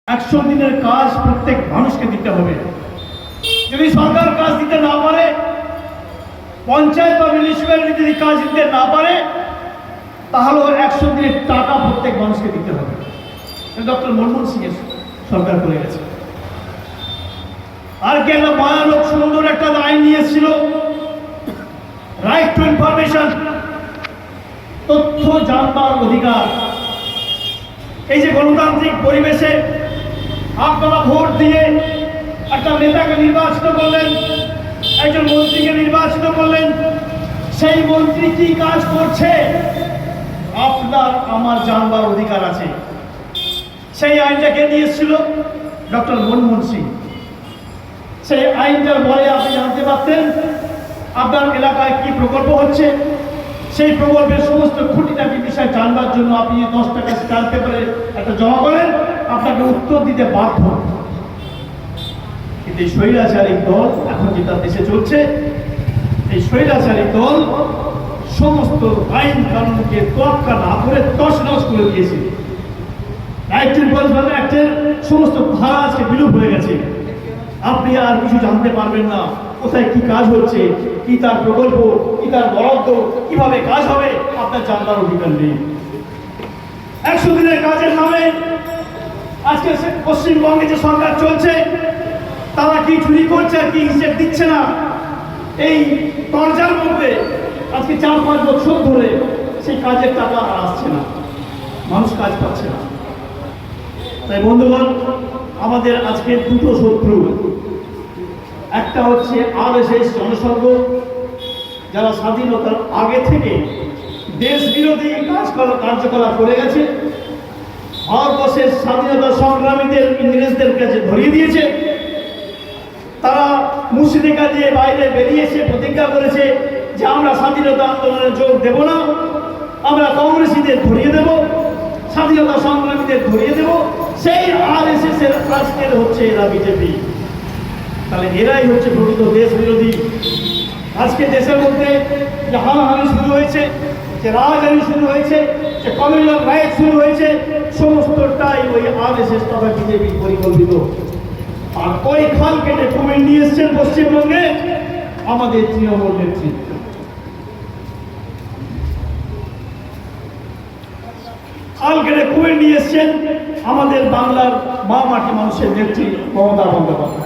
100 দিনের কাজ প্রত্যেক মানুষকে দিতে হবে। যদি সরকার কাজ দিতে না পারে, পঞ্চায়েত বা মিউনিসিপ্যালিটি যদি কাজ দিতে না পারে, তাহলে 100 দিনের টাকা প্রত্যেক মানুষকে দিতে হবে। ডক্টর মনমোহন সিং এর সরকার করে গেছে। আর কি একটা ভয়ানক সুন্দর একটা আইন নিয়েছিল, রাইট টু ইনফরমেশন, তথ্য জানবার অধিকার। এই যে গণতান্ত্রিক পরিবেশে আপনারা ভোট দিয়ে একটা নেতাকে নির্বাচিত করলেন, একজন মন্ত্রীকে নির্বাচিত করলেন, সেই মন্ত্রী কি কাজ করছে আপনার আমার জানবার অধিকার আছে। সেই আইনটাকে নিয়েছিল ডক্টর মনমোহন সিং। সেই আইনটার বলে আপনি জানতে পারতেন আপনার এলাকায় কি প্রকল্প হচ্ছে, সেই প্রকল্পের সমস্ত খুঁটিনাটি বিষয় জানবার জন্য আপনি 10 টাকা স্ট্যাম্প পেপারে একটা জমা করেন, আপনাকে উত্তর দিতে বাধ্য। কিন্তু এই স্বৈরাচারিক দল এখন যেটা দেশে চলছে, এই স্বৈরাচারিক দল সমস্ত আইন কানুনকে তোয়াক্কা না করে তছনছ করে দিয়েছে। রাইট টু ইনফরমেশন অ্যাক্টের সমস্ত ধারা আজকে বিলুপ হয়ে গেছে। আপনি আর কিছু জানতে পারবেন না, কোথায় কি কাজ হচ্ছে, কি তার প্রকল্প, কি তার বরাদ্দ, কিভাবে কাজ হবে, আপনার জানবার অধিকার নেই। 100 দিনের কাজের নামে আজকে পশ্চিমবঙ্গে যে সরকার চলছে, তারা কি চুরি করছে আর কি হিসেব দিচ্ছে না। এই দরজার মধ্যে আজকে 4-5 বছর ধরে সেই কাজের টাকা আর আসছে না, মানুষ কাজ পাচ্ছে না। তাই বন্ধুগণ, আমাদের আজকে দুটো শত্রু। একটা হচ্ছে আরএসএস জনসংঘ, যারা স্বাধীনতার আগে থেকে দেশ বিরোধী কার্যকলাপ করে গেছে, ভারতবর্ষের স্বাধীনতা সংগ্রামীদের ইংরেজদের কাছে ধরিয়ে দিয়েছে। তারা মুর্শিদাবাদ দিয়ে বাইরে বেরিয়েছে, প্রতিজ্ঞা করেছে যে আমরা স্বাধীনতা আন্দোলনে যোগ দেব না, আমরা কংগ্রেসীদের ধরিয়ে দেব, স্বাধীনতা সংগ্রামীদের ধরিয়ে দেব। সেই আরএসএস এর আজকের হচ্ছে এরা বিজেপি। তাহলে এরাই হচ্ছে প্রকৃত দেশ বিরোধী। আজকে দেশের মধ্যে যে হানাহানি শুরু হয়েছে, যে রাজহানি শুরু হয়েছে, যে কমিউনাল রাইট শুরু হয়েছে, সমস্তটাই ওই আরএসএস তথা বিজেপি পরিকল্পিত। আর ওই খাল কেটে কুমির নিয়ে এসছেন পশ্চিমবঙ্গে আমাদের তৃণমূল নেতৃত্ব। খাল কেটে কুমির নিয়ে এসছেন আমাদের বাংলার মা মাটি মানুষের নেত্রী মমতা বন্দ্যোপাধ্যায়।